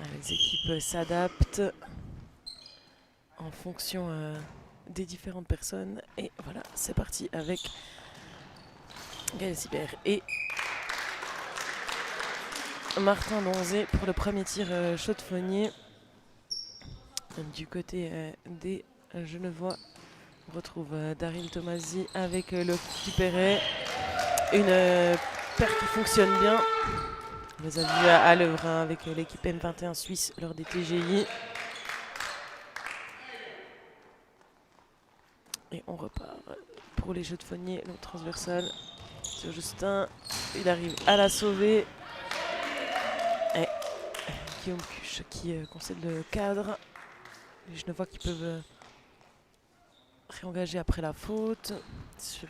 Les équipes s'adaptent en fonction des différentes personnes. Et voilà, c'est parti avec Gaël Sibert et Martin Donzé pour le premier tir chaudefonnier. Du côté des Genevois, on retrouve Daryl Tomasi avec Loki Perret. Une paire qui fonctionne bien. On les a vus à l'œuvre avec l'équipe M21 suisse lors des TGI. Et on repart pour les jeux de fournier, le transversal sur Justin. Il arrive à la sauver. Et Guillaume Cuche qui concède le cadre. Les Genevois qui peuvent réengager après la faute sur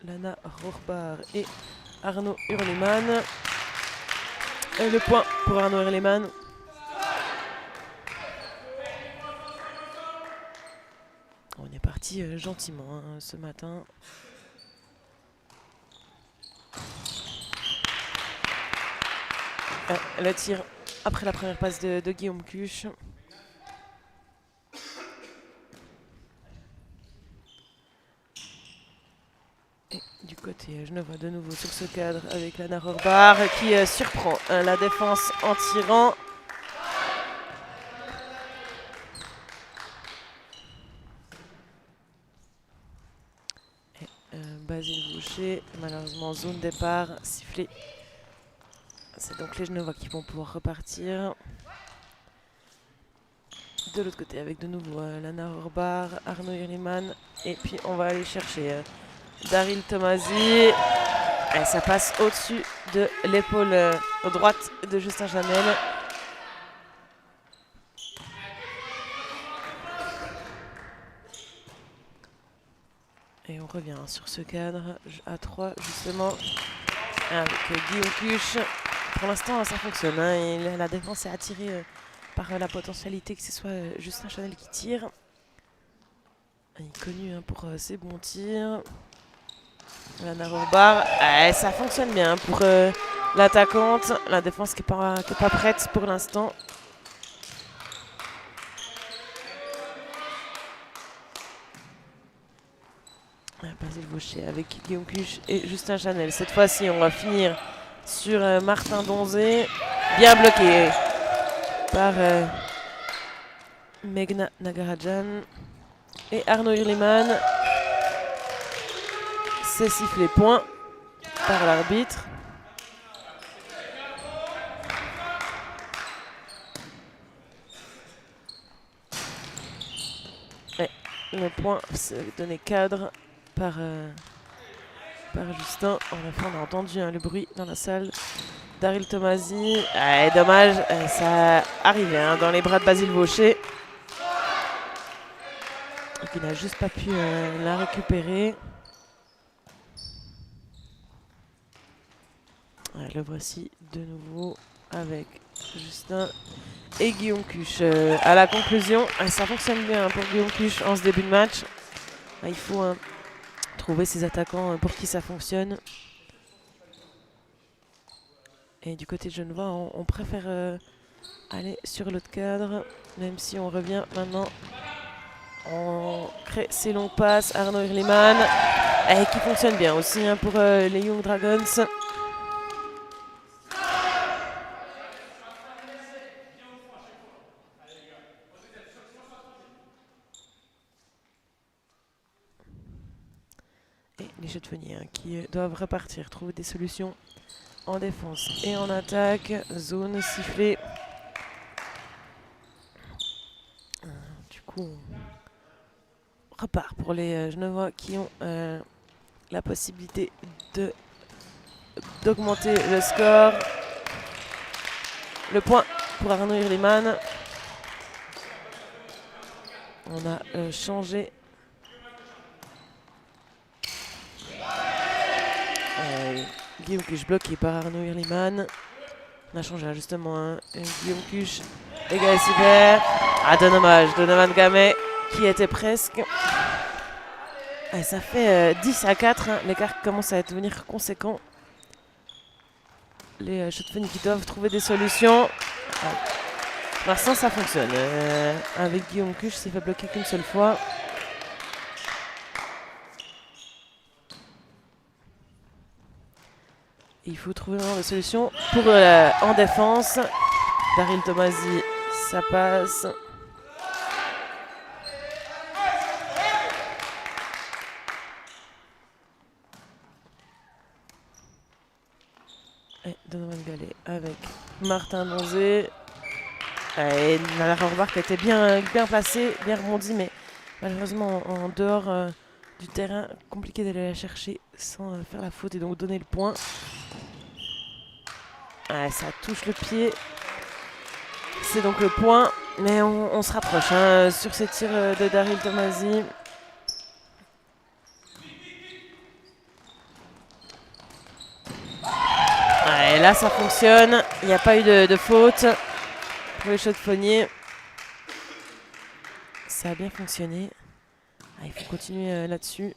Lana Rohrbach et Arnaud Hurleman. Et le point pour Arnaud Hurleman. On est parti gentiment ce matin. Le tir après la première passe de Guillaume Cuche. Et du côté, je ne vois de nouveau sur ce cadre avec Lana Rohrbach qui surprend la défense en tirant. Et Basile Boucher, malheureusement zone départ, sifflé. C'est donc les Genevois qui vont pouvoir repartir. De l'autre côté avec de nouveau Lana Rohrbach, Arnaud Hurleman. Et puis on va aller chercher Daryl Tomasi. Et ça passe au-dessus de l'épaule droite de Justin Janel. Et on revient sur ce cadre à 3 justement avec Guillaume Cuche. Pour l'instant ça fonctionne, hein. La défense est attirée par la potentialité que ce soit Justin Janel qui tire. Il est connu pour ses bons tirs. Lana Rohrbach, ça fonctionne bien pour l'attaquante. La défense qui n'est pas prête pour l'instant. Basile Boucher avec Guillaume Cuche et Justin Janel. Cette fois-ci, on va finir sur Martin Donzé. Bien bloqué par Meghna Nagarajan et Arnaud Hurleman. C'est sifflé point par l'arbitre. Et le point, c'est donné cadre par Justin. On a entendu le bruit dans la salle. Daryl Tomasi, dommage, ça arrivait dans les bras de Basile Boucher. Il n'a juste pas pu la récupérer. Le voici de nouveau avec Justin et Guillaume Cuche. À la conclusion, ça fonctionne bien pour Guillaume Cuche en ce début de match. Il faut trouver ses attaquants pour qui ça fonctionne. Et du côté de Genevois, on préfère aller sur l'autre cadre, même si on revient maintenant. On crée ces longues passes. Arnaud Hurleman, qui fonctionne bien aussi pour les Young Dragons. Et les chaudefonniers qui doivent repartir, trouver des solutions en défense et en attaque. Zone sifflée. Du coup, on repart pour les Genevois qui ont la possibilité d'augmenter le score. Le point pour Arnaud Hurleman. On a changé. Guillaume Cuche bloqué par Arnaud Hurleman. On a changé justement Guillaume Cuche et Gaël Sibert. Dommage, Donovan Gamet qui était presque. Ça fait 10-4. L'écart commence à devenir conséquent. Les chaudefonniers qui doivent trouver des solutions. Pour l'instant, ça fonctionne. Avec Guillaume Cuche, s'est fait bloquer qu'une seule fois. Il faut trouver vraiment des solutions pour en défense. Daryl Tomasi, ça passe. Et Donovan Gallet avec Martin Donzé. Et la remarque était bien placée, bien rebondie, mais malheureusement en dehors du terrain, compliqué d'aller la chercher sans faire la faute et donc donner le point. Ça touche le pied. C'est donc le point, mais on se rapproche hein, sur ces tirs de Daryl Tomasi. Et là, ça fonctionne. Il n'y a pas eu de faute pour les chaudefonniers. Ça a bien fonctionné. Il faut continuer là-dessus.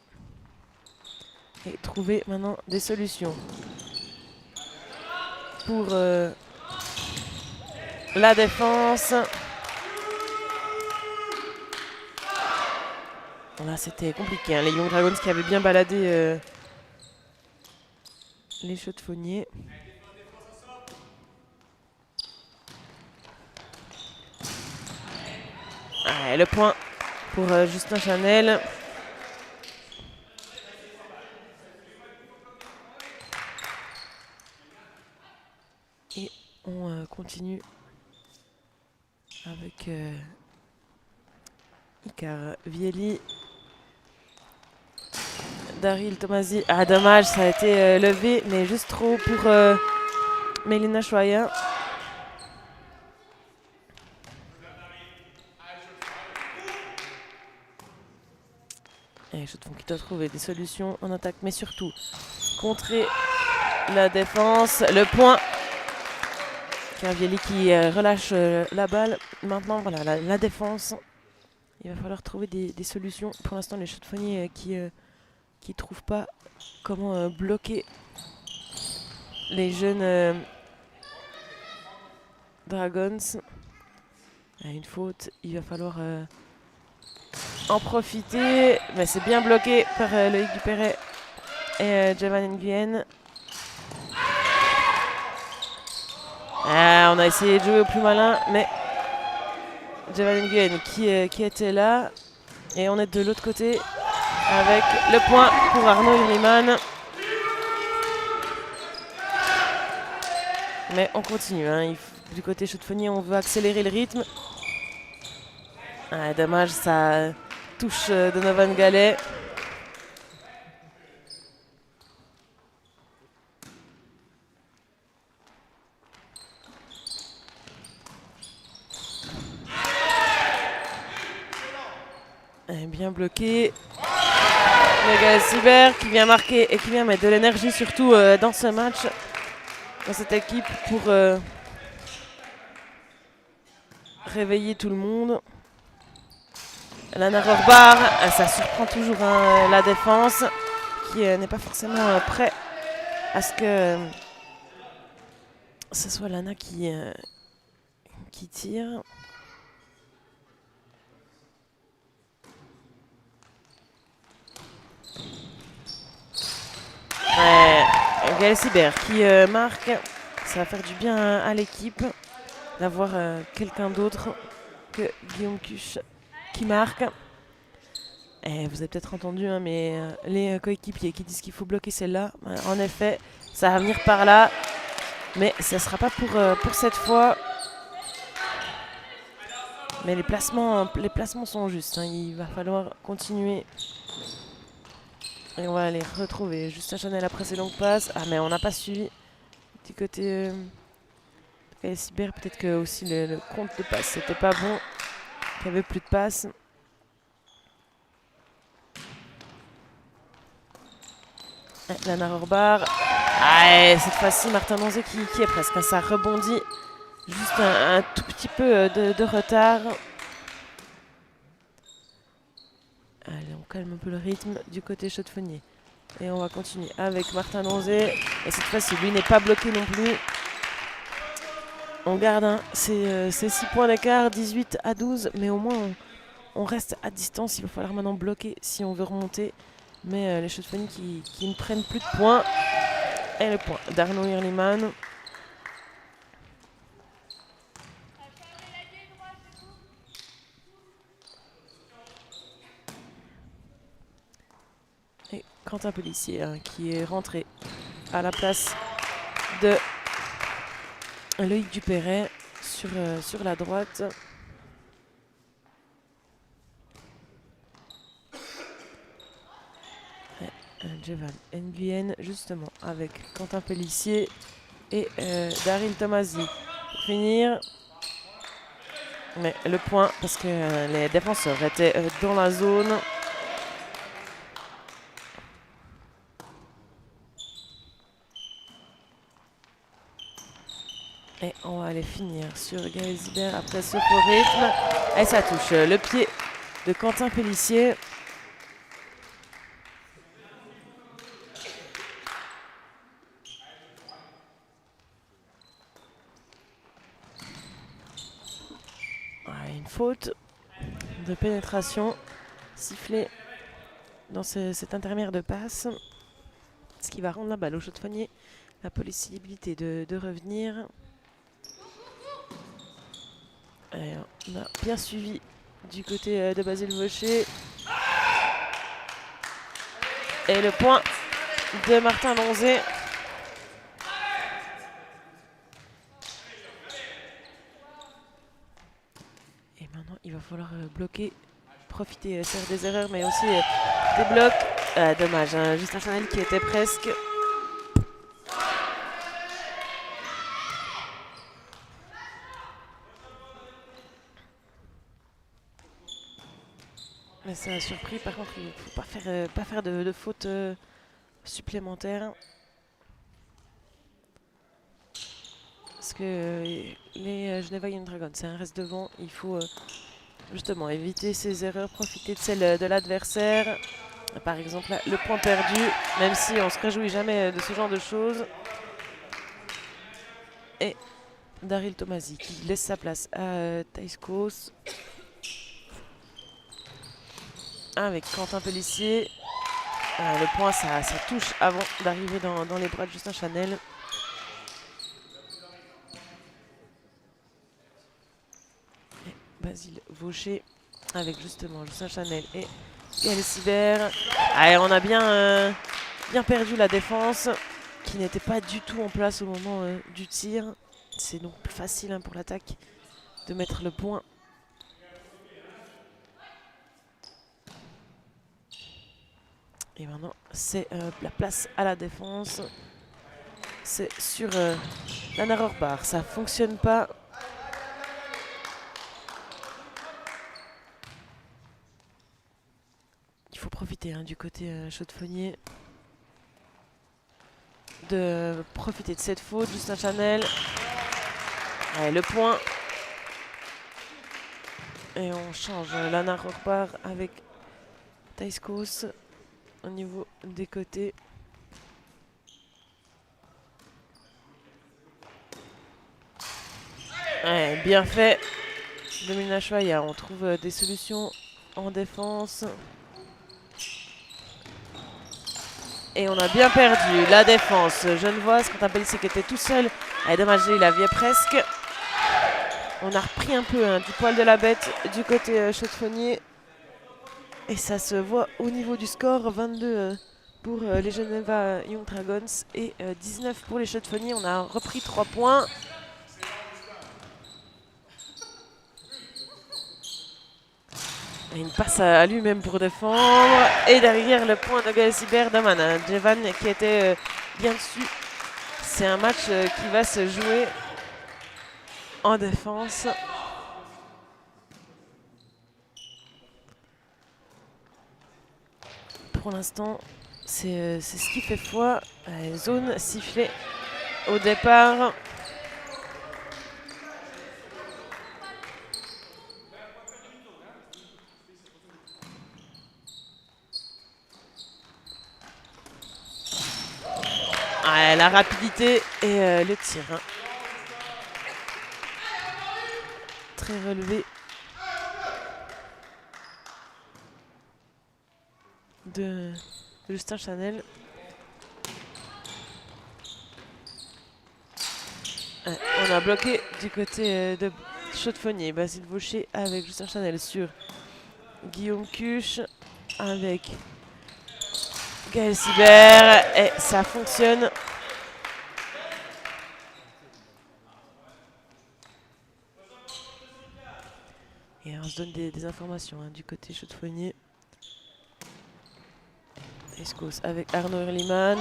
Et trouver maintenant des solutions. Pour la défense. Là, c'était compliqué. Hein. Les Young Dragons qui avaient bien baladé les chaudefonniers. Le point pour Justin Chanel. Et on continue avec Icar Vieli. Daryl Tomasi. Ah, dommage, ça a été levé, mais juste trop pour Mélina Choya. Et Chaux-de-Fonds qui doit trouver des solutions en attaque, mais surtout contrer la défense. Le point. Carvielli qui relâche la balle. Maintenant, voilà, la défense. Il va falloir trouver des solutions. Pour l'instant, les chaudefonniers qui ne trouvent pas comment bloquer les jeunes Dragons. Une faute, il va falloir en profiter. Mais c'est bien bloqué par Loïc Dupéret et Javan Nguyen. On a essayé de jouer au plus malin, mais Javan Nguyen qui était là. Et on est de l'autre côté avec le point pour Arnaud Uriman. Mais on continue. Hein. Du côté chaudefonnier, on veut accélérer le rythme. Dommage, ça touche Donovan Gallet. Bien bloqué. Le Cyber qui vient marquer et qui vient mettre de l'énergie surtout dans ce match, dans cette équipe pour réveiller tout le monde. Lana Rorbar, ça surprend toujours hein, la défense qui n'est pas forcément prêt à ce que ce soit Lana qui tire. Gaël Cyber qui marque. Ça va faire du bien à l'équipe d'avoir quelqu'un d'autre que Guillaume Cuche qui marque. Et vous avez peut-être entendu, hein, mais les coéquipiers qui disent qu'il faut bloquer celle-là. En effet, ça va venir par là. Mais ça ne sera pas pour cette fois. Mais les placements sont justes. Hein. Il va falloir continuer. Et on va les retrouver. Justin Chanel après ses longues passes. Ah, mais on n'a pas suivi. Du côté Cyber, peut-être que aussi le compte de passe c'était pas bon. Il n'y avait plus de passes. Lana Rorbar. Cette fois-ci, Martin Donzé qui est presque. Ça rebondit. Juste un tout petit peu de retard. Allez, on calme un peu le rythme du côté chaudefonnier. Et on va continuer avec Martin Donzé. Et cette fois-ci, lui n'est pas bloqué non plus. On garde hein, ces 6 points d'écart, 18 à 12, mais au moins on reste à distance. Il va falloir maintenant bloquer si on veut remonter. Mais les Chaudes-Fonnies qui ne prennent plus de points. Et le point d'Arnaud Hurlimann. Et Quentin Pellissier hein, qui est rentré à la place de Loïc Dupéret sur la droite. Jevan Nguyen justement avec Quentin Pellissier et Daryl Tomasi pour finir. Mais le point parce que les défenseurs étaient dans la zone. Et on va aller finir sur Gaël Zibert après ce faux rythme. Et ça touche le pied de Quentin Pellissier. Une faute de pénétration sifflée dans cet intermédiaire de passe. Ce qui va rendre la balle au Chaudes-Fonnies la possibilité de revenir. Et on a bien suivi du côté de Basile Vaucher. Et le point de Martin Donzé. Et maintenant, il va falloir bloquer, profiter, faire des erreurs, mais aussi des blocs. Dommage, hein, Justin Chanel qui était presque. Mais ça a surpris, par contre, il ne faut pas faire de faute supplémentaire. Parce que les Geneva Young Dragons, c'est un reste devant. Il faut justement éviter ces erreurs, profiter de celles de l'adversaire. Par exemple, là, le point perdu, même si on ne se réjouit jamais de ce genre de choses. Et Daryl Tomasi qui laisse sa place à Taiskos. Avec Quentin Pellissier. Le point, ça touche avant d'arriver dans les bras de Justin Chanel. Et Basile Vaucher avec justement Justin Chanel et Gaël Zibert. On a bien perdu la défense qui n'était pas du tout en place au moment du tir. C'est donc plus facile hein, pour l'attaque de mettre le point. Et maintenant, c'est la place à la défense. C'est sur la narrow bar. Ça fonctionne pas. Il faut profiter hein, du côté Chaudes-Fonnies de profiter de cette faute. Justin Chanel. Le point. Et on change la narrow bar avec Taiskos au niveau des côtés. Bien fait. Domina Chouaya, on trouve des solutions en défense. Et on a bien perdu la défense genevoise. Quentin Pellissier qui était tout seul. Dommage, il avait presque. On a repris un peu hein, du poil de la bête du côté Chaudes-Fonnies. Et ça se voit au niveau du score. 22 pour les Geneva Young Dragons et 19 pour les Chaudes-Fonnies. On a repris 3 points. Et une passe à lui-même pour défendre. Et derrière le point de Gaël Zibert d'Aman. Jevan qui était bien dessus. C'est un match qui va se jouer en défense. Pour l'instant, c'est ce qui fait foi. Zone sifflée au départ. La rapidité et le tir. Hein. très relevé de Justin Chanel. On a bloqué du côté de Chaux-de-Fonnier. Basile Vaucher avec Justin Chanel sur Guillaume Cuche avec Gaël Sibert. Et ça fonctionne. Et on se donne des informations du côté Chaux-de-Fonnier. Escos avec Arnaud Hurliman.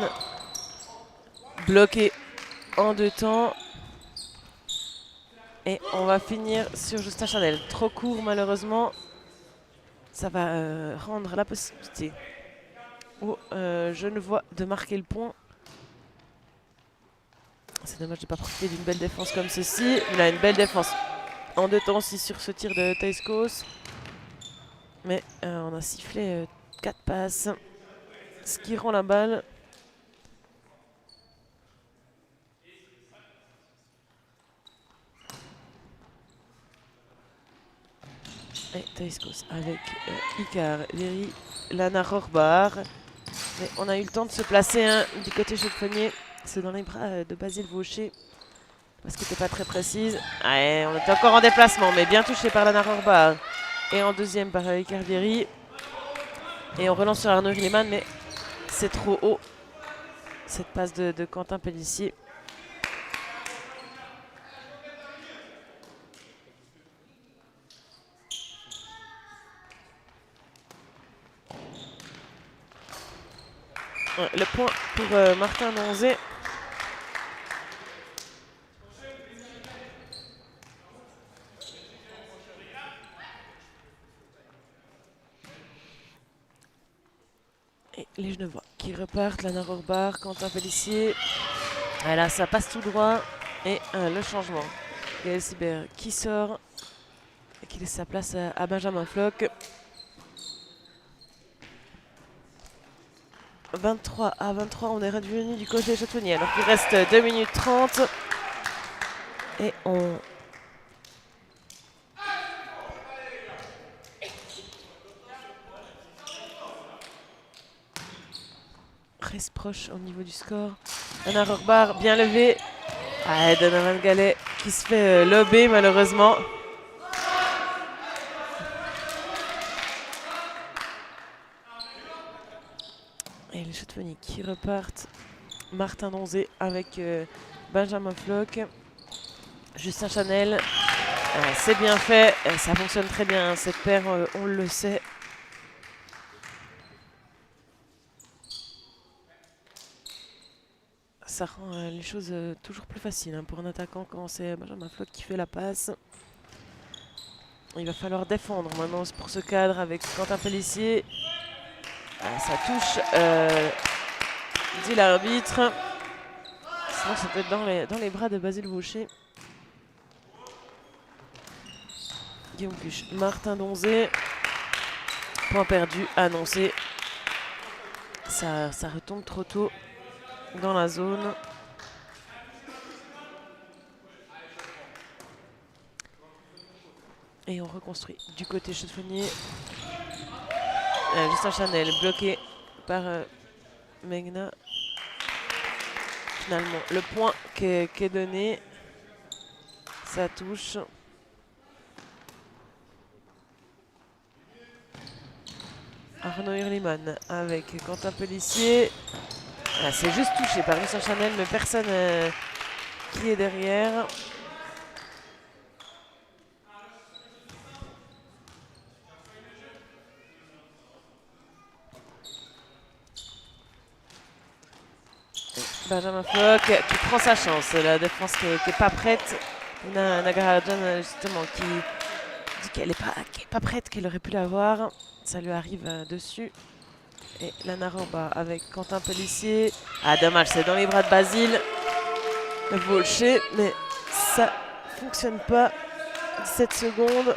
Bloqué en 2 temps. Et on va finir sur Justin Chanel. Trop court malheureusement. Ça va rendre la possibilité au Genevois de marquer le point. C'est dommage de ne pas profiter d'une belle défense comme ceci. Il a une belle défense en 2 temps aussi sur ce tir de Taïskos. Mais on a sifflé 4 passes. Ce qui rend la balle. Et Taïskos avec Icar, Léry, Lana Rohrbar. Mais on a eu le temps de se placer du côté Chaux-de-Fonnier. C'est dans les bras de Basile Vaucher. Parce qu'il n'était pas très précise. Ouais, on était encore en déplacement, mais bien touché par Lana Rohrbar. Et en deuxième par Icar Léry. Et on relance sur Arnaud Hurliman, mais c'est trop haut. Cette passe de Quentin Pellissier. Le point pour Martin Donzé. Et les Genevois qui repartent. Lana Rohrbar, Quentin Pellissier. Là, ça passe tout droit. Et le changement. Gaël Sibert qui sort. Et qui laisse sa place à Benjamin Floch. 23 à 23, on est revenu du côté Chaux-de-Fonnier. Alors qu'il reste 2 minutes 30. Et on... reste proche au niveau du score. Lana Rohrbar bien levé. Donovan Gallet qui se fait lober malheureusement. Et les Chaux-de-Fonnier qui repartent. Martin Donzé avec Benjamin Floch. Justin Chanel. C'est bien fait. Ça fonctionne très bien cette paire, on le sait. Ça rend les choses toujours plus faciles pour un attaquant quand c'est Benjamin Floch qui fait la passe. Il va falloir défendre maintenant pour ce cadre avec Quentin Pellissier. Ça touche, dit l'arbitre. Sinon ça peut être dans les bras de Basile Vaucher. Guillaume Cuche, Martin Donzé. Point perdu, annoncé. Ça retombe trop tôt dans la zone. Et on reconstruit du côté Chaux-de-Fonnier. Justin Chanel bloqué par Megna. Finalement, le point qui est donné, ça touche. Arnaud Hurliman avec Quentin Pellissier. C'est juste touché par Justin Chanel, mais personne qui est derrière. Benjamin Floch qui prend sa chance. La défense qui est pas prête. Nagarajan justement qui dit qu'elle n'est pas prête, qu'elle aurait pu l'avoir. Ça lui arrive dessus. Et Lana Rohrbar avec Quentin Pellissier. Dommage, c'est dans les bras de Basile Vaucher, mais ça fonctionne pas. 17 secondes.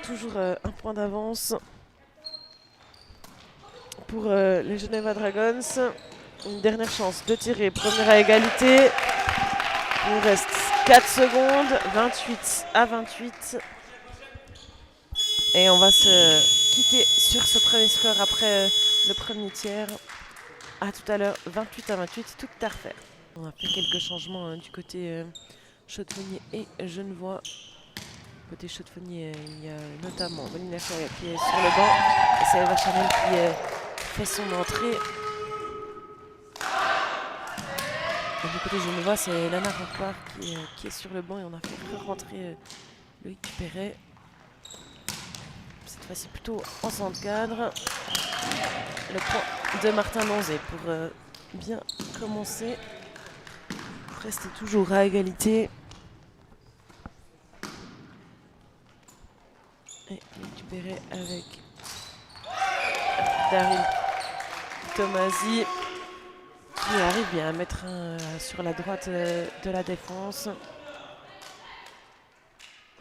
Toujours un point d'avance pour les Geneva Dragons. Une dernière chance de tirer. Première à égalité. Il reste 4 secondes, 28-28. Et on va se quitter sur ce premier score après le premier tiers. À tout à l'heure, 28-28, tout à refaire. On a fait quelques changements du côté Chaux-de-Fonnier et Genevois. Côté Chaux-de-Fonnier, il y a notamment Molina Ferrier qui est sur le banc. Et c'est Eva Chanel qui fait son entrée. Et du côté Genevois, c'est Lana Rempart qui est sur le banc et on a fait rentrer Loïc Perret. Cette fois-ci plutôt en centre cadre. Le point de Martin Donzé pour bien commencer. Rester toujours à égalité. Et récupérer avec Daryl Tomasi qui arrive bien à mettre sur la droite de la défense.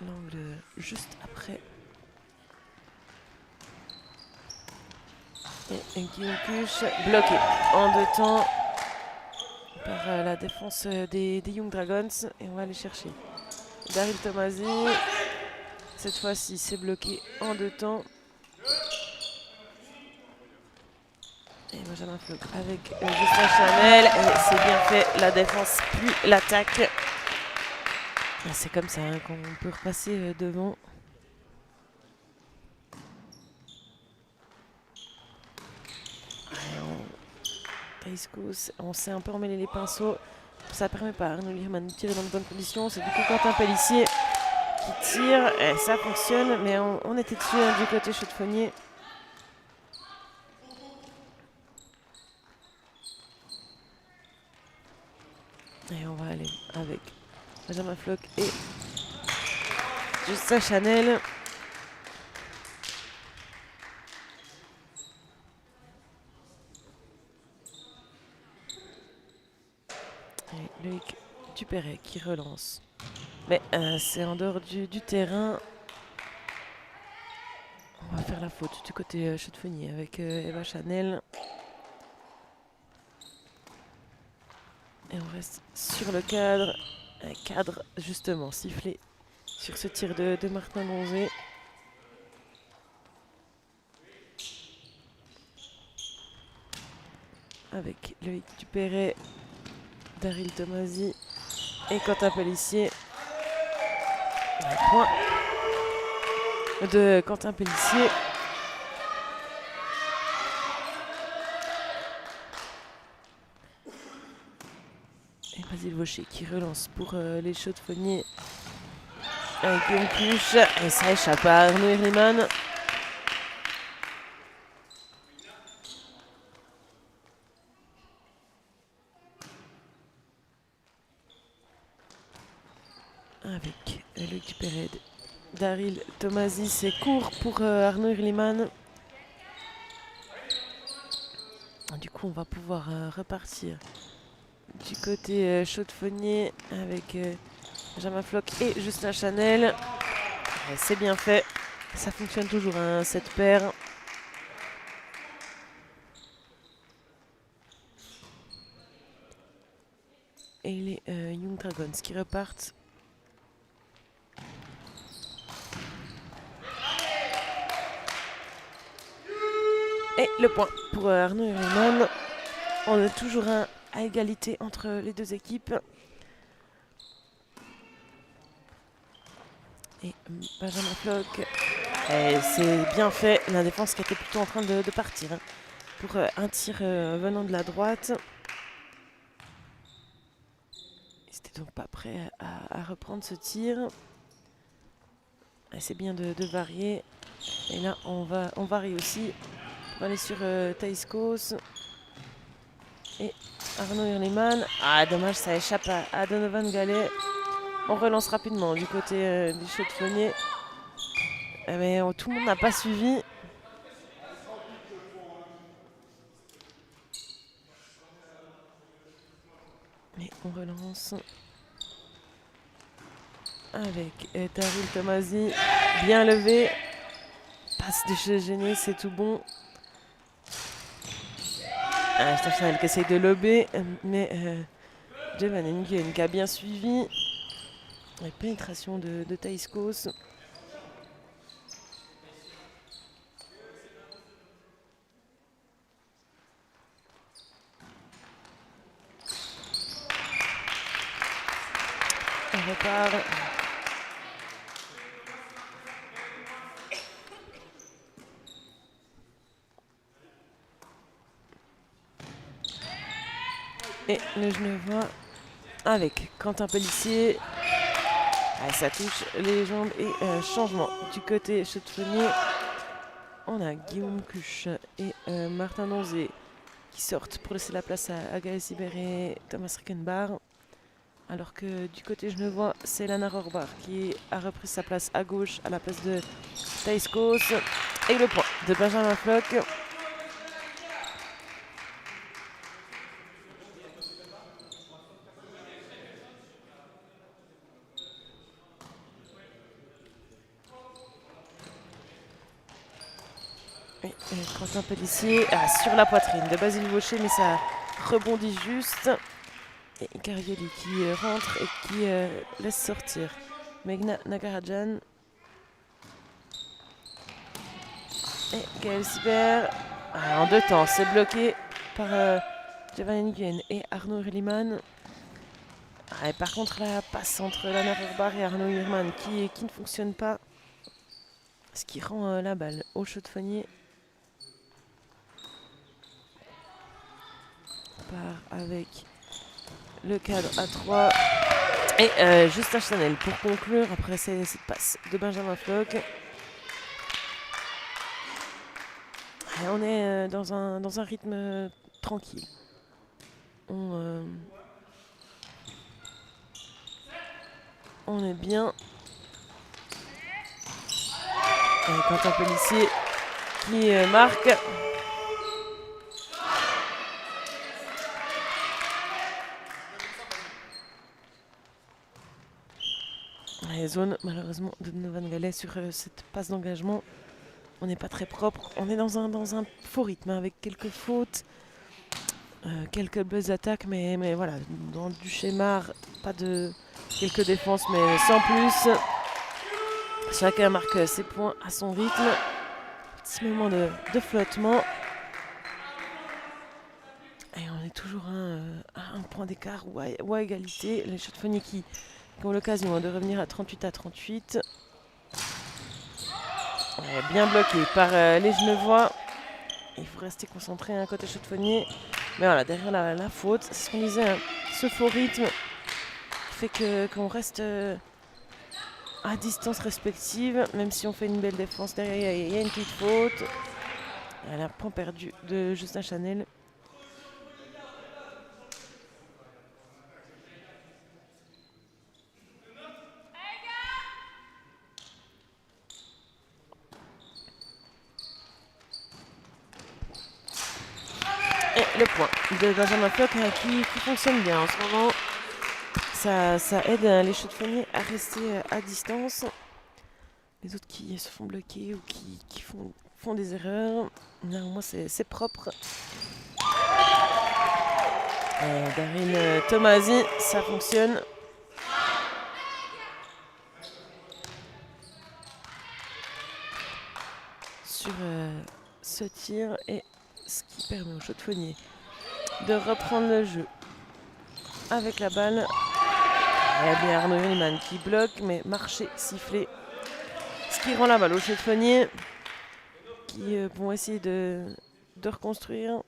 L'angle juste après. Et Guillaume Cuche bloqué en 2 temps par la défense des Young Dragons. Et on va aller chercher Daryl Tomasi. Cette fois-ci, c'est bloqué en 2 temps. Et Benjamin Floch avec Justin Chanel. Et c'est bien fait, la défense puis l'attaque. C'est comme ça qu'on peut repasser devant. On s'est un peu emmêlé les pinceaux. Ça permet pas à Arnaud Lierman de tirer dans de bonnes conditions. C'est du coup Quentin Pellissier qui tire. Et ça fonctionne, mais on était dessus du côté Chaux-de-Fonnier. Et on va aller avec Benjamin Floch et Justin Chanel. Et Loïc Dupéret qui relance. Mais c'est en dehors du terrain. On va faire la faute du côté Chaux-de-Fonnier avec Eva Chanel. Et on reste sur le cadre. Un cadre justement sifflé sur ce tir de Martin Donzé. Avec Loïc Dupéret, Daryl Tomasi et Quentin Pellissier. Un point de Quentin Pellissier. Et Basile Vaucher qui relance pour les Chaux-de-Fonnier. Avec Guillaume Cuche. Et ça échappe à Arnaud Herliman. Avec Loïc Dupéret, Daryl Tomasi, c'est court pour Arnaud Herliman. Du coup, on va pouvoir repartir du côté Chaux-de-Fonnier avec Benjamin Floch et Justin Chanel. C'est bien fait. Ça fonctionne toujours, hein, cette paire. Et les Young Dragons qui repartent. Et le point pour Arnaud Herliman. On est toujours à égalité entre les deux équipes. Et Benjamin Floch. C'est bien fait. La défense qui était plutôt en train de partir hein, pour un tir venant de la droite. Ils n'étaient donc pas prêts à reprendre ce tir. C'est bien de varier. Et là, on varie aussi. On va aller sur Taïskos. Et Arnaud Herliman. Ah, dommage, ça échappe à Donovan Gallet. On relance rapidement du côté du Chaux-de-Fonnier. Mais tout le monde n'a pas suivi. Mais on relance. Avec Daryl Tomasi. Bien levé. Passe de chez Génie, c'est tout bon. Chanel qui essaye de lober. Mais Jevan Nguyen qui a bien suivi. Et pénétration de Taïskos. On repart. Et le Genevois avec Quentin Pellissier. Ah, ça touche les jambes et changement du côté chaudefonnier. On a Guillaume Cuche et Martin Donzé qui sortent pour laisser la place à Gaël Sibert et Thomas Rickenbach. Alors que du côté genevois, c'est Lana Rohrbach qui a repris sa place à gauche à la place de Taïskos. Et le point de Benjamin Floch. Et Quentin Pellissier sur la poitrine de Basile Vaucher, mais ça rebondit juste. Et Garioli qui rentre et qui laisse sortir Meghna Nagarajan. Et Gaël Sibert en deux temps, c'est bloqué par Giovanni Nguyen et Arnaud Hurlimann. Et par contre, la passe entre Lana Rohrbach et Arnaud Hurlimann qui ne fonctionne pas. Ce qui rend la balle au chaudefonnier. On part avec le cadre à 3. Et Justin Chanel pour conclure après cette passe de Benjamin Floch. Et on est dans un rythme tranquille. On est bien. Et Quentin Pellissier qui marque. Et zone malheureusement de Novan Gallet sur cette passe d'engagement. On n'est pas très propre. On est dans un faux rythme avec quelques fautes. Quelques belles attaques, mais voilà, dans du schéma, pas de quelques défenses, mais sans plus. Chacun marque ses points à son rythme. Petit moment de flottement. Et on est toujours à un point d'écart ou à égalité. Les chaudefonniers qui ont l'occasion de revenir à 38-38. Bien bloqué par les Genevois. Il faut rester concentré côté chaudefonnier. Mais voilà, derrière la faute, c'est ce qu'on disait, hein, ce faux rythme fait qu'on reste à distance respective, même si on fait une belle défense. Derrière, il y a une petite faute. Elle a un point perdu de Justin Chanel. Et le point de Benjamin Floch qui fonctionne bien en ce moment. Ça aide les chaudefonniers à rester à distance. Les autres qui se font bloquer ou qui font des erreurs. Là, au moins, c'est propre. Daryl Tomasi, ça fonctionne. Sur ce tir et ce qui permet au chaudefonnier de reprendre le jeu avec la balle. Et bien Arnaud Hurlimann qui bloque, mais marché, sifflé. Ce qui rend la balle au chaudefonnier qui vont essayer de reconstruire.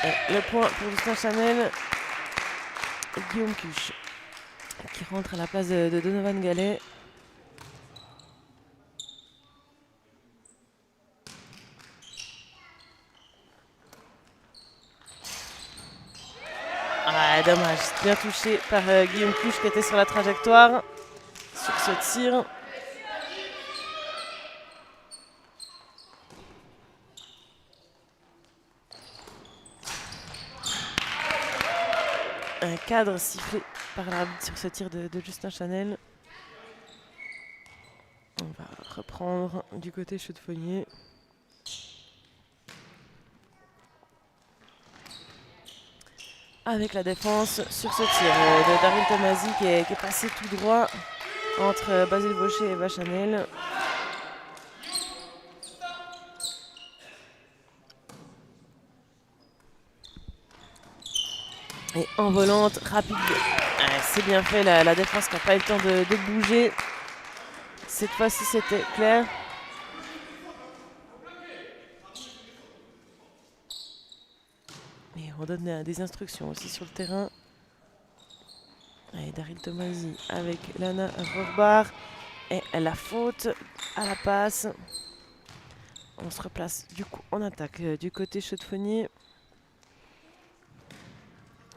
Et le point pour Justin Chanel et Guillaume Cuche qui rentre à la place de Donovan Gallet. Dommage, bien touché par Guillaume Cuche qui était sur la trajectoire sur ce tir. Un cadre sifflé par l'arbitre sur ce tir de Justin Chanel. On va reprendre du côté chaudefonnier. avec la défense sur ce tir de Daryl Tomasi qui est passé tout droit entre Basile Vaucher et Eva Chanel. Et envolante, rapide. C'est bien fait, la défense qui n'a pas eu le temps de bouger. Cette fois-ci, c'était clair. Et on donne des instructions aussi sur le terrain. Et Daryl Tomasi avec Lana Rohrbach. Et la faute à la passe. On se replace du coup en attaque du côté Chaux-de-Fonnier.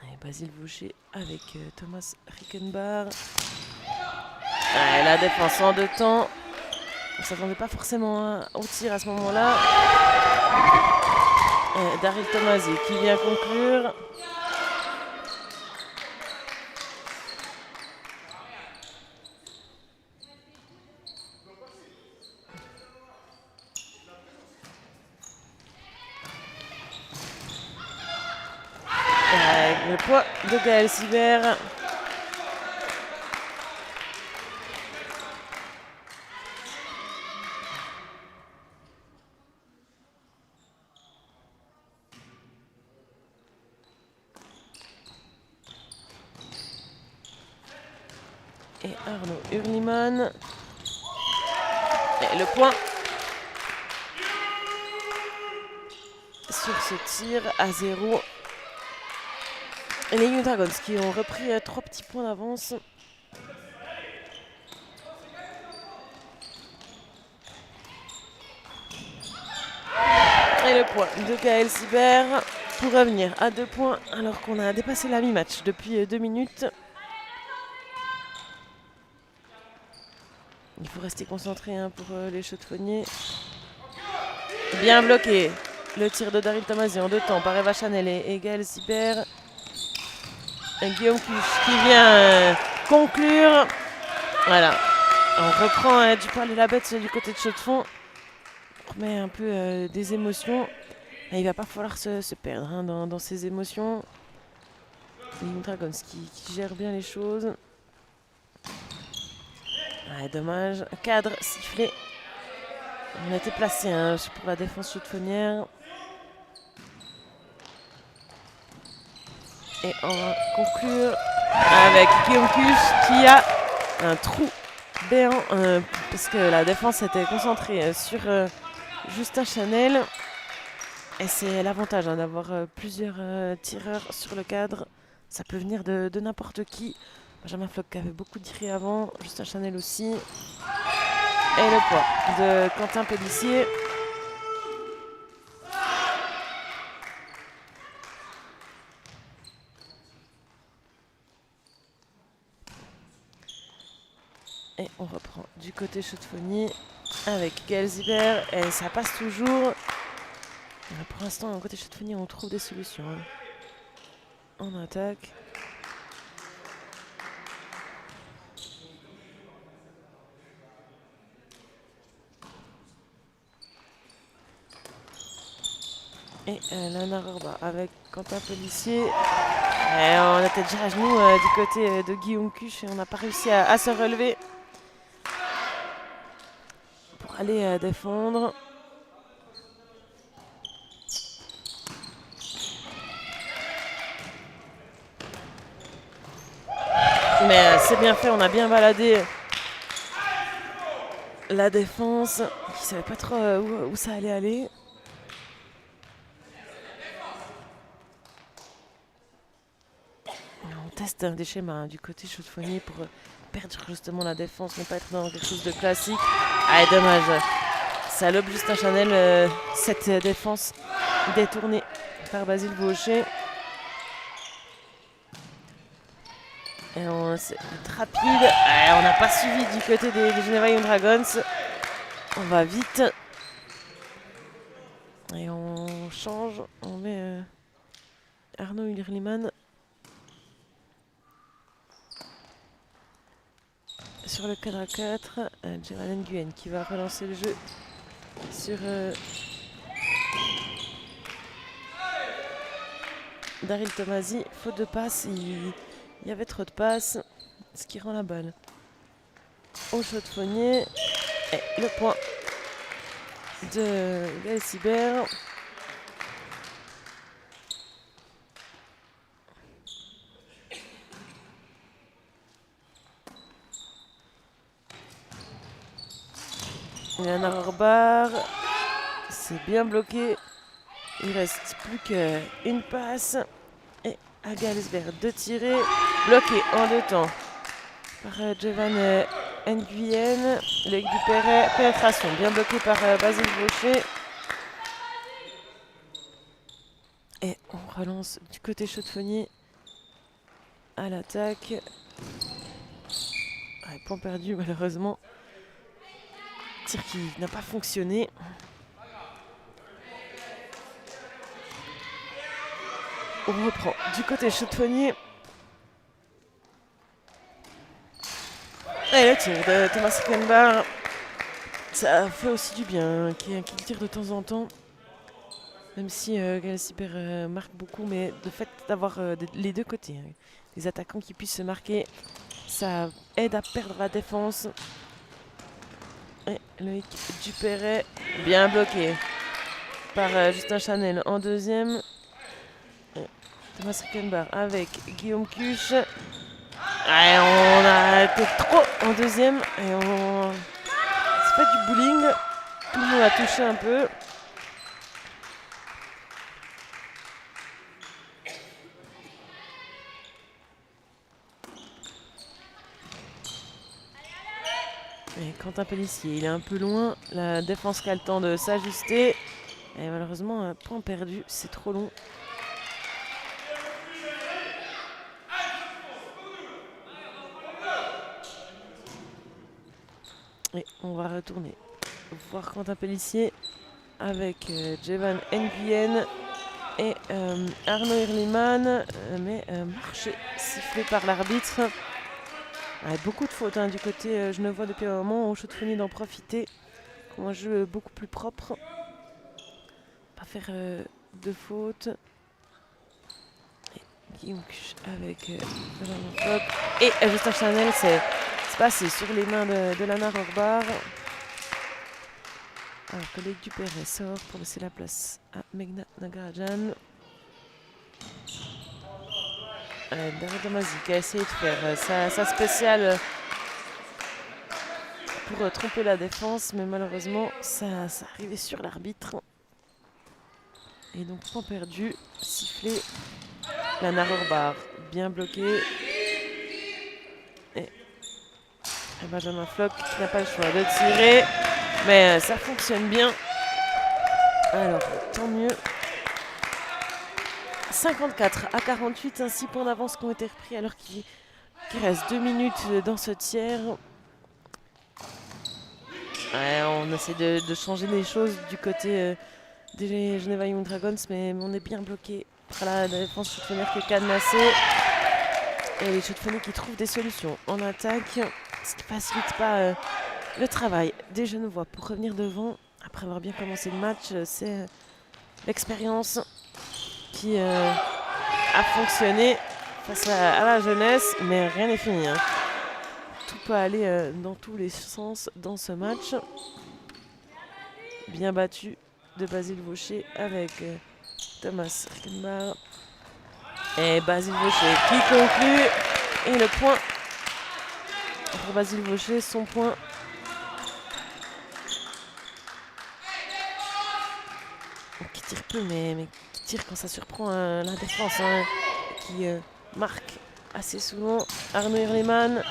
Et Basile Vaucher avec Thomas Rickenbach. La défense en 2 temps. On ne s'attendait pas forcément au tir à ce moment-là. Daryl Tomasi qui vient conclure. Le poids de Gaël Sibert. Et Arnaud Hurlimann. Et le point sur ce tir à 0. Et les Young Dragons qui ont repris 3 petits points d'avance. Et le point de Gaël Sibert pour revenir à 2 points alors qu'on a dépassé la mi-match depuis 2 minutes. Il faut rester concentré pour les Chaux-de-Fonnier. Bien bloqué. Le tir de Daryl Tomasi en 2 temps par Eva Chanel et Gaël Sibert. Guillaume Cuche qui vient conclure. Voilà. On reprend du poil de la bête du côté de Chaux-de-Fonds. On remet un peu des émotions. Et il va pas falloir se perdre dans ces émotions. Les Dragons qui gèrent bien les choses. Dommage. Cadre sifflé. On a été placé pour la défense chaudefonnière. Et on va conclure avec Guillaume Cuche qui a un trou béant parce que la défense était concentrée sur Justin Chanel. Et c'est l'avantage d'avoir plusieurs tireurs sur le cadre. Ça peut venir de n'importe qui. Benjamin Floch qui avait beaucoup tiré avant, Justin Chanel aussi. Et le point de Quentin Pellissier. Et on reprend du côté Chaux-de-Fonnier avec Gaël Sibert. Et ça passe toujours. Pour l'instant, côté Chaux-de-Fonnier, on trouve des solutions. On attaque. Et Lana Rohrbach avec Quentin Pellissier. Et on était déjà à genoux du côté de Guillaume Cuche et on n'a pas réussi à se relever pour aller défendre. Mais c'est bien fait, on a bien baladé la défense qui ne savait pas trop où ça allait aller. On teste des schémas du côté Chaux-de-Fonnier pour perdre justement la défense, ne pas être dans quelque chose de classique. Ah, dommage. Ça lobe Justin Chanel, cette défense détournée par Basile Vaucher. Et c'est rapide. On n'a pas suivi du côté des Geneva Young Dragons. On va vite. Et on change. On met Arnaud Hurlimann sur le cadre à 4. Gerald Nguyen qui va relancer le jeu sur Daryl Tomasi. Faute de passe, il y avait trop de passes, ce qui rend la balle au chaudefonnier. Et le point de Gaël Sibert. Léonard Orbar, c'est bien bloqué. Il reste plus qu'une passe. Et à Galesberg de tirer. Bloqué en 2 temps par Jovan Nguyen. Loïc Dupéret. Pénétration bien bloqué par Basile Vaucher. Et on relance du côté chaudefonnier à l'attaque. Point perdu malheureusement. Tir qui n'a pas fonctionné. On reprend du côté chaudefonnier. Et le tir de Thomas Rickenbach. Ça fait aussi du bien qu'il tire de temps en temps. Même si Gaël Sibert marque beaucoup, mais le fait d'avoir les deux côtés, des attaquants qui puissent se marquer, ça aide à perdre la défense. Et Loïc Dupéret, bien bloqué par Justin Chanel en deuxième. Et Thomas Rickenbach avec Guillaume Cuche. Et on a été trop en deuxième. Et c'est pas du bowling. Tout le monde a touché un peu. Et Quentin Pellissier, il est un peu loin. La défense qui a le temps de s'ajuster. Et malheureusement, un point perdu, c'est trop long. Et on va retourner voir Quentin Pellissier avec Jovan Nguyen et Arnaud Hurlimann. Mais marché sifflé par l'arbitre. Beaucoup de fautes du côté genevois depuis un moment. Au chaudefonnier d'en profiter. Un jeu beaucoup plus propre. Pas faire de fautes. Guillaume Cuche avec et Justin Chanel, c'est passé sur les mains de Léonard Orbar. Alors que Loïc Dupéret sort pour laisser la place à Meghna Nagarajan. Daryl Tomasi qui a essayé de faire sa spéciale pour tromper la défense, mais malheureusement ça arrivait sur l'arbitre. Et donc point perdu, sifflé. Léonard Orbar bien bloqué. Et Benjamin Floch qui n'a pas le choix de tirer. Mais ça fonctionne bien. Alors tant mieux. 54-48, un 6 points d'avance qui ont été repris alors qu'il reste 2 minutes dans ce tiers. On essaie de changer les choses du côté des Geneva Young Dragons, mais on est bien bloqué par la défense chaudefonnière qui est cadenassée. Et les chaudefonniers qui trouvent des solutions en attaque, ce qui ne facilite pas le travail des Genevois pour revenir devant. Après avoir bien commencé le match, c'est l'expérience qui a fonctionné face à la jeunesse, mais rien n'est fini. Tout peut aller dans tous les sens dans ce match. Bien battu de Basile Vaucher avec Thomas Rickenbach. Et Basile Vaucher qui conclut. Et le point pour Basile Vaucher, son point. Qui tire peu, mais qui tire quand ça surprend la défense. Qui marque assez souvent. Arnaud Hurlimann.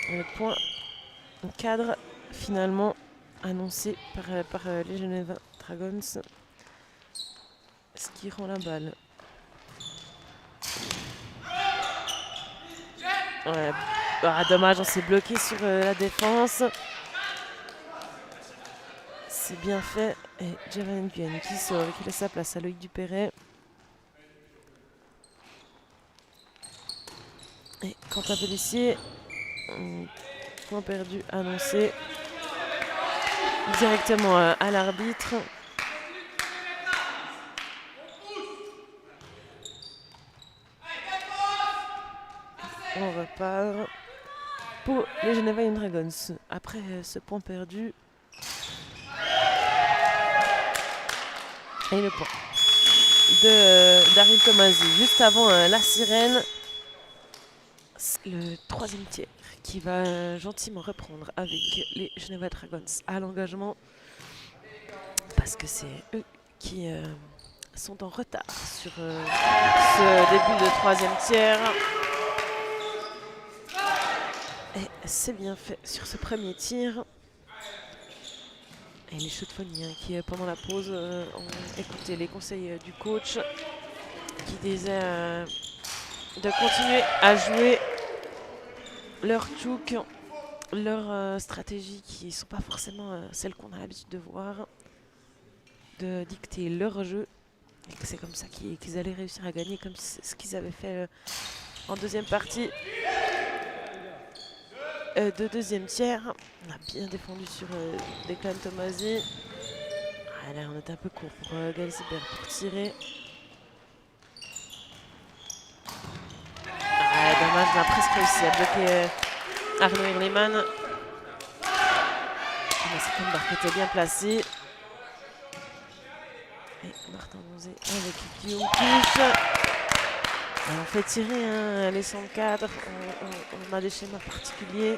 Le point cadre finalement annoncé par les Geneva Dragons. Ce qui rend la balle. Dommage, on s'est bloqué sur la défense. C'est bien fait. Et Jovan Nguyen qui sort et qui laisse sa place à Loïc Dupéret. Et Quentin Pellissier. Point perdu annoncé directement à l'arbitre. On repart pour les Geneva Young Dragons. Après ce point perdu. Et le point de Daryl Tomasi. Juste avant la sirène. Le troisième tiers qui va gentiment reprendre avec les Geneva Dragons à l'engagement. Parce que c'est eux qui sont en retard sur ce début de troisième tiers. Et c'est bien fait sur ce premier tir. Et les Chaudefonniers qui, pendant la pause, ont écouté les conseils du coach qui disait de continuer à jouer leur chouk, leur stratégie qui ne sont pas forcément celles qu'on a l'habitude de voir, de dicter leur jeu. Et que c'est comme ça qu'ils allaient réussir à gagner, comme ce qu'ils avaient fait en deuxième partie de deuxième tiers. On a bien défendu sur Declan Tomasi. Ah, là, on était un peu court pour Gaël Sibert pour tirer. Ah, dommage, on a presque réussi à bloquer Arnaud Hurliman. C'est comme Barque était bien placé. Et Martin Monzé avec Guillaume Touche. On fait tirer les centres cadres. On a des schémas particuliers.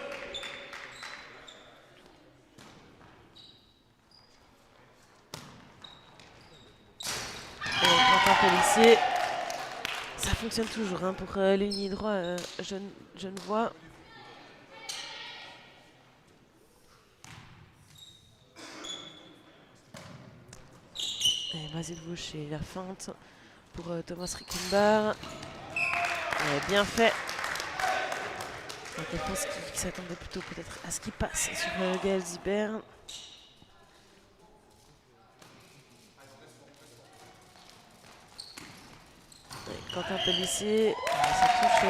Quentin Pellissier. Ça fonctionne toujours pour l'ailier droit Genevois. Et Basile Vaucher et la feinte pour Thomas Rickenbach. Bien fait. La défense qui s'attendait plutôt peut-être à ce qu'il passe sur Gaël Sibert. Quentin Pellissier, ça touche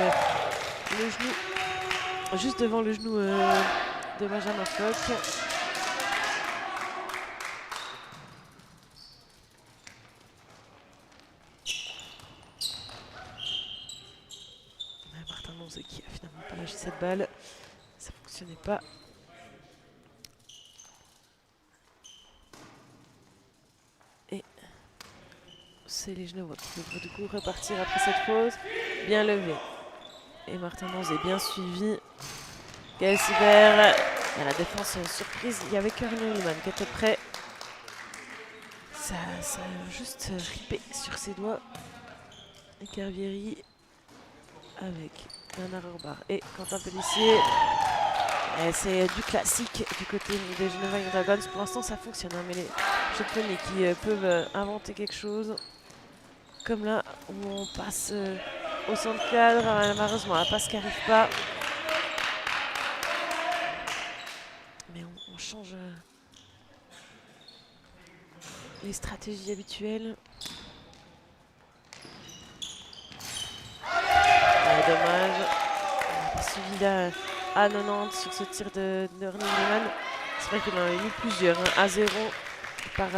le genou, juste devant le genou de Benjamin Foch. Martin Monzé qui a finalement pas lâché cette balle, ça fonctionnait pas. Et c'est les Genevois qui peuvent du coup repartir après cette pause. Bien levé. Et Martin Monzé bien suivi. Gaël Sibert. Et la défense surprise. Il y avait Arnaud Hurliman qui était prêt. Ça a juste ripé sur ses doigts. Et Carvieri avec Bernard Orbar et Quentin Pellissier. C'est du classique du côté des Geneva Young Dragons. Pour l'instant, ça fonctionne, mais les Chaudefonniers qui peuvent inventer quelque chose. Comme là où on passe au centre cadre. Malheureusement, la passe qui n'arrive pas. Mais on change les stratégies habituelles. Dommage. On n'a pas suivi là à 90 sur ce tir de Arnaud Hurliman. C'est vrai qu'il en a eu plusieurs, à 0 par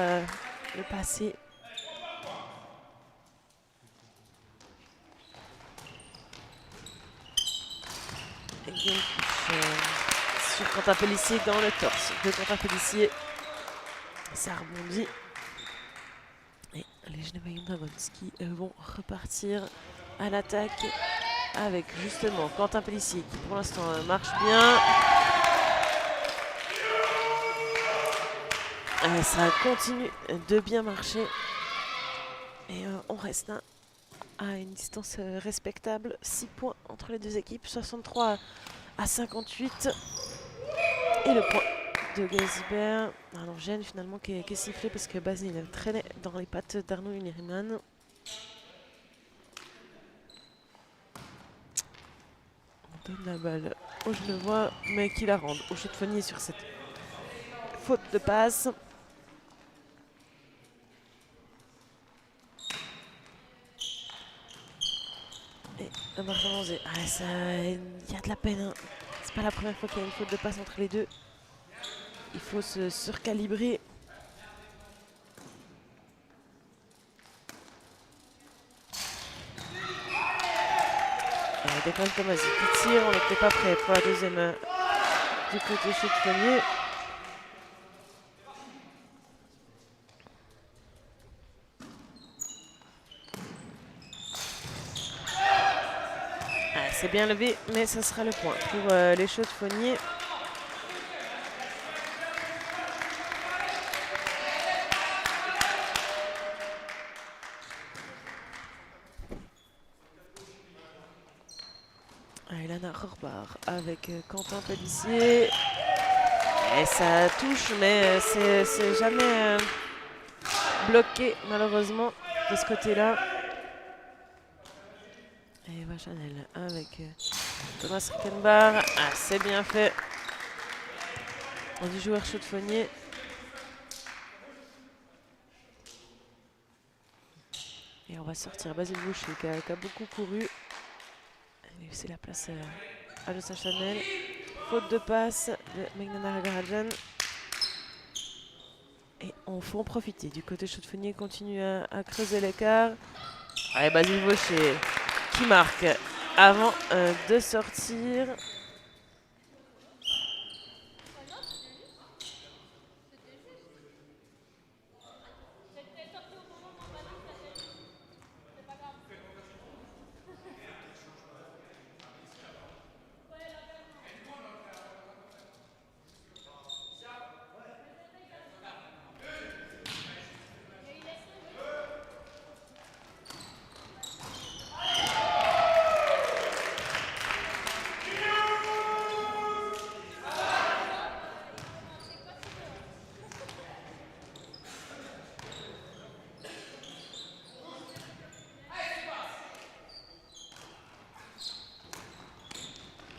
le passé. Et Guillaume sur Quentin Pellissier dans le torse de Quentin Pellissier. Ça rebondit. Et les Geneva Young Dragons qui vont repartir à l'attaque avec justement Quentin Pellissier qui pour l'instant marche bien. Ça continue de bien marcher. Et on reste à une distance respectable. 6 points entre les deux équipes, 63 à 58. Et le point de Gaël Sibert. Alors gêne finalement qui est sifflé parce que Basile traînait dans les pattes d'Arnaud Hurliman. On donne la balle au Genevois, mais qui la rende au Chaudefonnier sur cette faute de passe. Et Martin Monzé, il y a de la peine. C'est pas la première fois qu'il y a une faute de passe entre les deux. Il faut se recalibrer. Declan Tomasi qui tire, on n'était pas prêt pour la deuxième du côté chaude-fonnier. C'est bien levé, mais ça sera le point pour les chaude-fonniers. Lana Rohrbach avec Quentin Pellissier. Et ça touche, mais c'est jamais bloqué malheureusement de ce côté-là. Et Eva Chanel avec Thomas Rickenbach. Ah, c'est bien fait. On dit joueur chaude-fonnier. Et on va sortir Basile Boucher qui a beaucoup couru. C'est la place à Jocelyn Chanel. Faute de passe de Megnana Ragarajan. Et on faut en profiter. Du côté chaude-fonnier continue à creuser l'écart. Allez, Basile Boucher qui marque avant de sortir.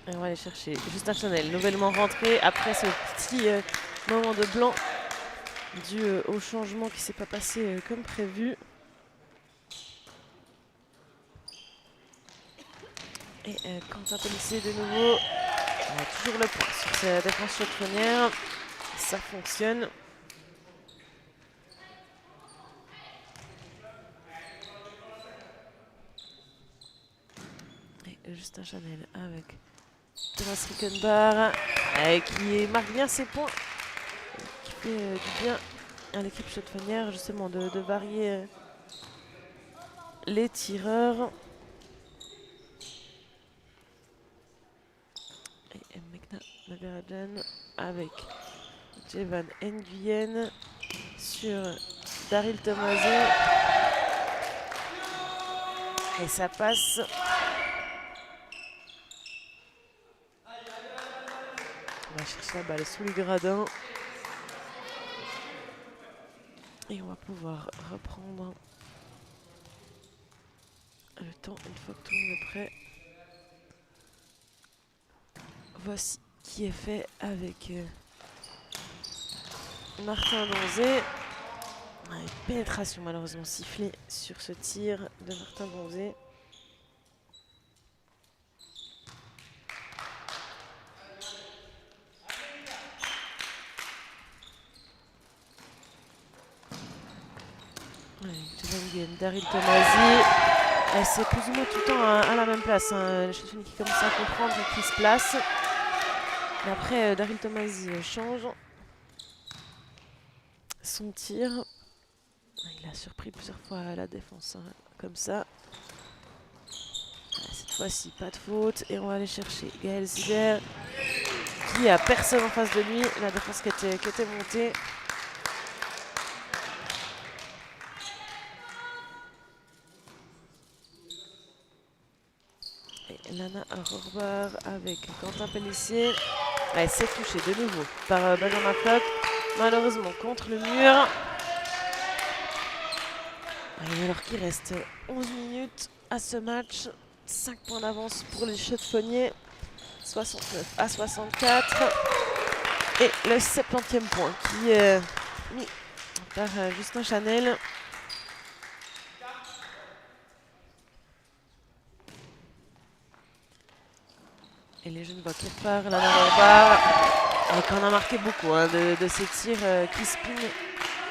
Et on va aller chercher Justin Chanel, nouvellement rentré après ce petit moment de blanc dû au changement qui ne s'est pas passé comme prévu. Et Quentin Pellissier de nouveau. On a toujours le point sur sa défense chaude-fonnière. Ça fonctionne. Et Justin Chanel avec Thomas Rickenbach qui marque bien ses points, qui fait du bien à l'équipe chaude-fonnière justement de varier les tireurs. Et Megnana Ragarajan avec Jevan Nguyen sur Daryl Tomasi. Et ça passe. On va chercher la balle sous les gradins. Et on va pouvoir reprendre le temps une fois que tout le monde est prêt. Voici qui est fait avec Martin Donzé. Une pénétration malheureusement sifflée sur ce tir de Martin Donzé. Daryl Tomasi, c'est plus ou moins tout le temps à la même place. Les chaude-fonnier qui commencent à comprendre qui se place. Mais après, Daryl Tomasi change son tir. Il a surpris plusieurs fois la défense comme ça. Cette fois-ci, pas de faute. Et on va aller chercher Gaël Zider qui a personne en face de lui. La défense qui était montée. Lana Rohrbach avec Quentin Pellissier. Elle s'est touchée de nouveau par Benjamin Floch. Malheureusement contre le mur. Et alors qu'il reste 11 minutes à ce match. 5 points d'avance pour les chaude-fonniers. 69 à 64. Et le 70e point qui est mis par Justin Chanel. Et les jeunes voient qui repart, Lana Rohrbach. Et qu'on a marqué beaucoup de ces tirs qui spinent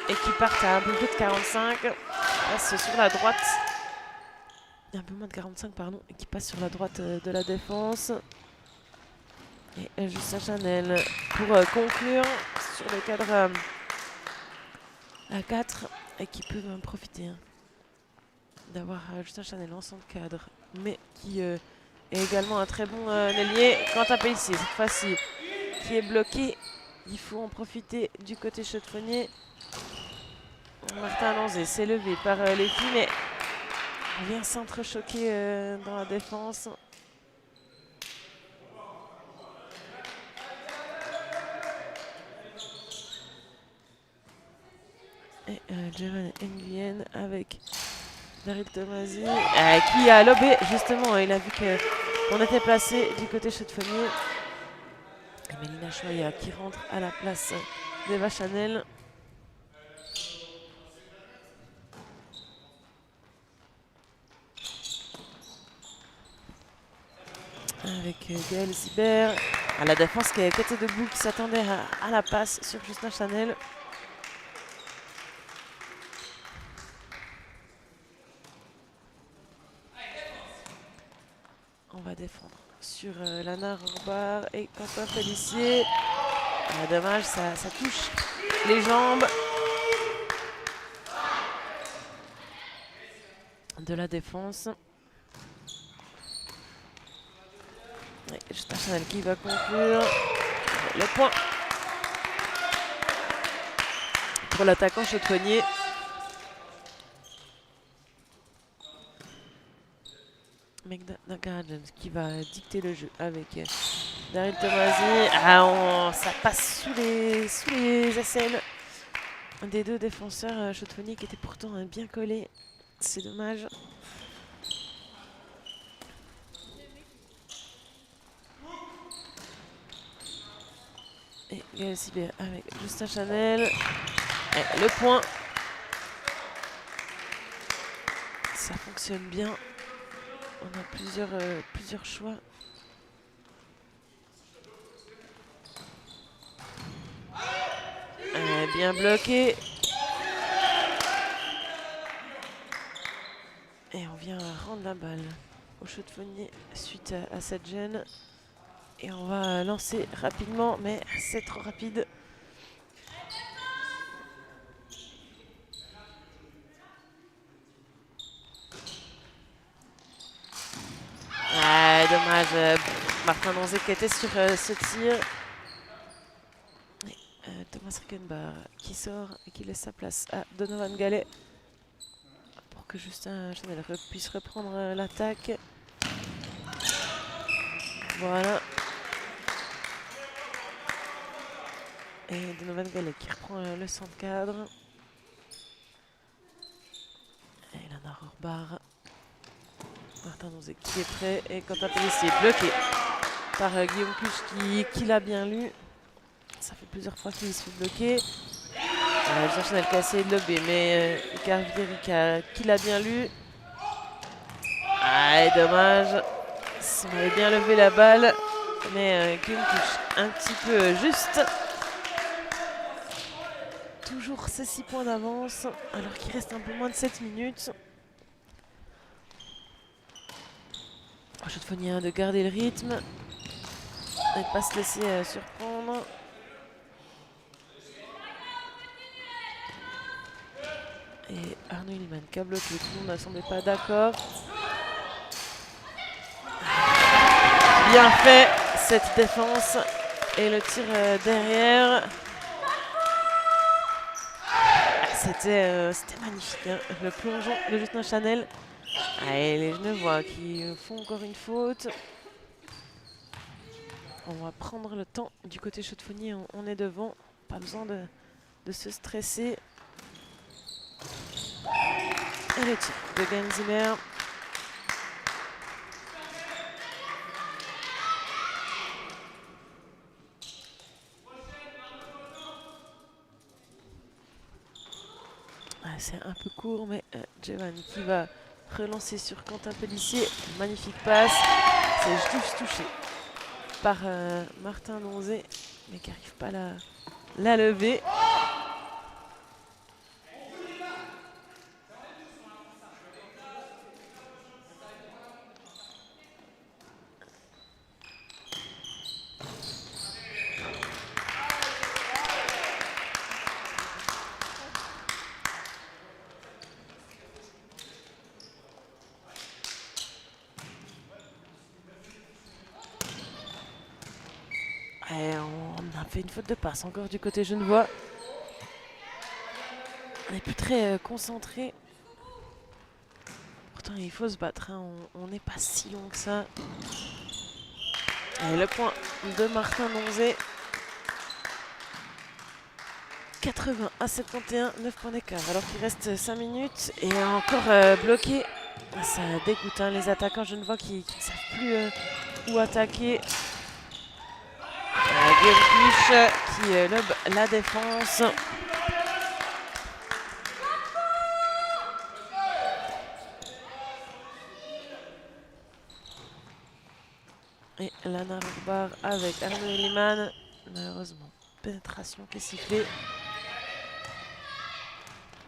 et qui partent à un peu plus de 45. Passe sur la droite. Un peu moins de 45, pardon, et qui passe sur la droite de la défense. Et Justin Chanel pour conclure sur le cadre à 4 et qui peut profiter d'avoir Justin Chanel en son cadre, mais qui est également un très bon ailier. Quentin Pellissier, cette fois-ci, qui est bloqué. Il faut en profiter du côté chaudefonnier. Martin Lanzé s'est levé par les filles, mais on vient s'entrechoquer dans la défense. Et Jevan Nguyen avec Daryl Tomasi qui a lobé justement. Il a vu qu'on était placé du côté chaudefonnier. Et Mélina Choya qui rentre à la place d'Eva Chanel. Avec Gaël Zibert à la défense qui était debout, qui s'attendait à la passe sur Justin Chanel. On va défendre sur Lana Robar et Quentin Pellissier. Dommage, ça touche les jambes de la défense. Et Justin Chanel qui va conclure. Le point pour l'attaquant chaudefonnier. McDonaghan qui va dicter le jeu avec Daryl Tomasi. Ça passe sous les aisselles des deux défenseurs chaudefonniers qui étaient pourtant bien collés. C'est dommage. Et Gaël Sibert avec Justin Chanel. Et le point. Ça fonctionne bien. On a plusieurs choix. Bien bloqué. Et on vient rendre la balle au chaudefonnier suite à cette gêne. Et on va lancer rapidement, mais c'est trop rapide. Dommage, Martin Lanzé qui était sur ce tir. Et, Thomas Rickenbach qui sort et qui laisse sa place à Donovan Gallet pour que Justin Chanel puisse reprendre l'attaque. Voilà. Et Donovan Gallet qui reprend le centre cadre. Et Lana Robar. Martin Lanzé qui est prêt et Quentin Pellissier bloqué par Guillaume Cuche qui l'a bien lu. Ça fait plusieurs fois qu'il se fait bloquer. Justin Chanel qui a essayé de lober, mais Icar Viderica qui l'a bien lu. Dommage. On avait bien levé la balle, mais Guillaume Cuche un petit peu juste. Toujours ces 6 points d'avance, alors qu'il reste un peu moins de 7 minutes. Chaudefonnier de garder le rythme et de ne pas se laisser surprendre. Et Arnaud Hillman qui a bloqué, tout le monde ne semblait pas d'accord. Bien fait cette défense et le tir derrière. C'était magnifique, hein. Le plongeon de Justin Chanel. Et les Genevois qui font encore une faute. On va prendre le temps du côté chaudefonnier, on est devant. Pas besoin de se stresser. Et le tir de Gaël Zibert. C'est un peu court, mais Jevan qui va relancer sur Quentin Pellissier. Magnifique passe. C'est juste touché par Martin Lanzé, mais qui n'arrive pas à la lever. fait une faute de passe encore du côté genevois. On n'est plus très concentré. Pourtant, il faut se battre. Hein. On n'est pas si long que ça. Et le point de Martin Donzé. 80 à 71, 9 points d'écart. Alors qu'il reste 5 minutes et encore bloqué. Ça dégoûte hein, les attaquants genevois qui ne savent plus où attaquer. Guillaume Cuche qui lobe la défense. Et Lana Rourbar avec Arnaud Liman. Malheureusement, pénétration qui est sifflée.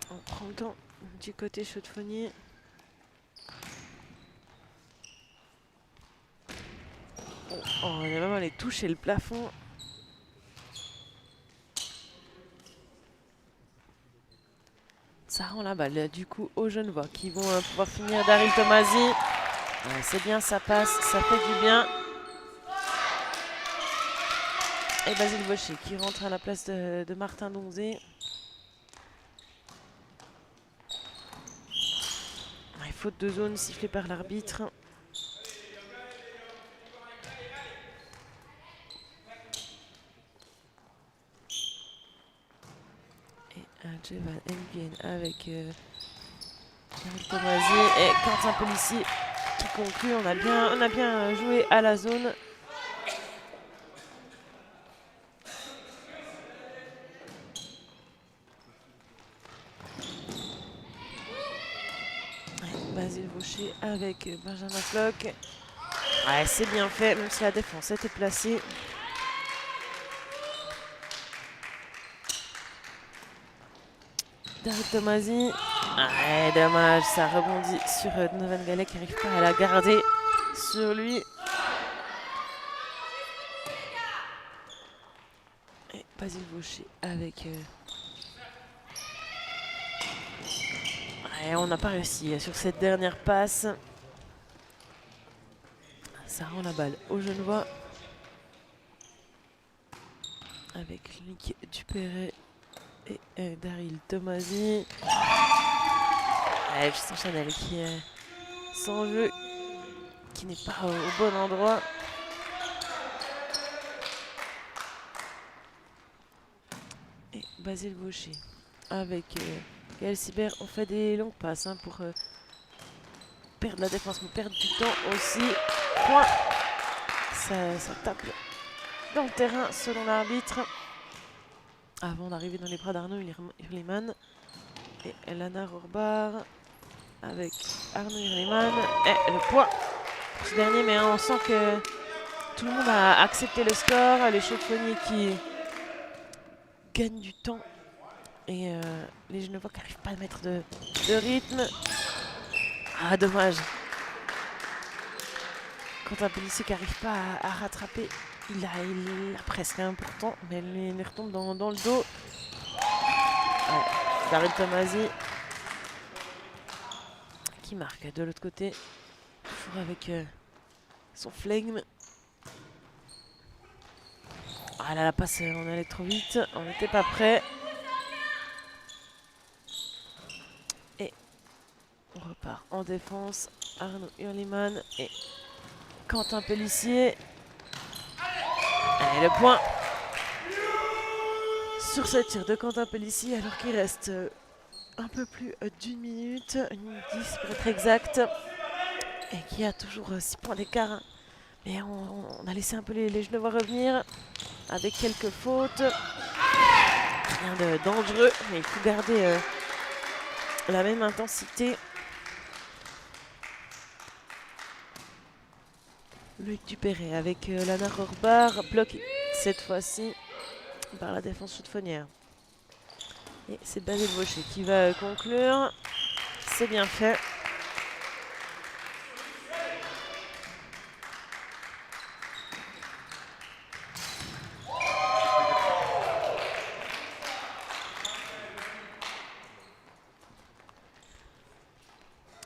On prend le temps du côté chaudefonnier. Oh, on est vraiment allé toucher le plafond. Ça rend la balle du coup aux Genevois qui vont pouvoir finir. Daryl Tomasi. C'est bien, ça passe, ça fait du bien. Et Basile Vaucher qui rentre à la place de Martin Donzé. Faute de zone sifflée par l'arbitre. Et Jevan Nguyen avec Daryl Tomasi et Quentin Pélissier qui conclut. On a bien joué à la zone. Basile Vaucher avec Benjamin Floch. Ouais, c'est bien fait, même si la défense était placée. Daryl Tomasi. Ouais, dommage, ça rebondit sur Donovan Gallet qui n'arrive pas à la garder sur lui. Et Basile Vaucher avec... Ouais, on n'a pas réussi sur cette dernière passe. Ça rend la balle aux Genevois. Avec Luc Dupéret et Daryl Tomasi. Justin Chanel qui s'en veut, qui n'est pas au bon endroit. Et Basile Vaucher avec Gaël Sibert. On fait des longues passes hein, pour perdre la défense, mais perdre du temps aussi. Point. Ça tape dans le terrain selon l'arbitre. Avant d'arriver dans les bras d'Arnaud Hurliman. Et Lana Rourbar avec Arnaud Hurliman. Et le point pour ce dernier, mais on sent que tout le monde a accepté le score. Les chaudefonniers qui gagnent du temps. Et les Genevois qui n'arrivent pas à mettre de rythme. Ah, dommage. Quentin Pélissier qui n'arrive pas à rattraper. Il a presque un pourtant, mais il retombe dans le dos. Ouais. Daryl Tomasi qui marque de l'autre côté. Toujours avec son flegme. Ah là, la passe, on allait trop vite. On n'était pas prêt. Et on repart en défense. Arnaud Hurliman et Quentin Pélissier. Et le point sur ce tir de Quentin Pélissier alors qu'il reste un peu plus d'une minute, 1 minute 10 pour être exact, et qui a toujours 6 points d'écart. Mais on a laissé un peu les Genevois revenir avec quelques fautes. Rien de dangereux, mais il faut garder la même intensité. Luc Dupéret avec Lana Rourbar, bloqué cette fois-ci par la défense chaudefonnière. Et c'est Basile Vaucher qui va conclure. C'est bien fait.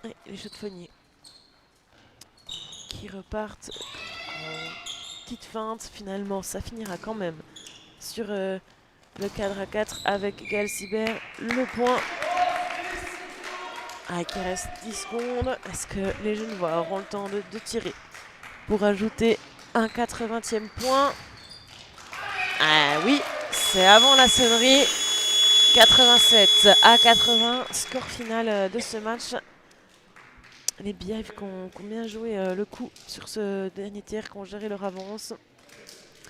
Et les chaudefonniers qui repartent en petite feinte. Finalement, ça finira quand même sur le cadre à 4 avec Gaël Sibert. Le point. Ah, il reste 10 secondes. Est-ce que les Genevois auront le temps de tirer pour ajouter un 80e point? Ah oui, c'est avant la sonnerie. 87 à 80, score final de ce match. Les Bièvres qui ont bien joué le coup sur ce dernier tir, qui ont géré leur avance.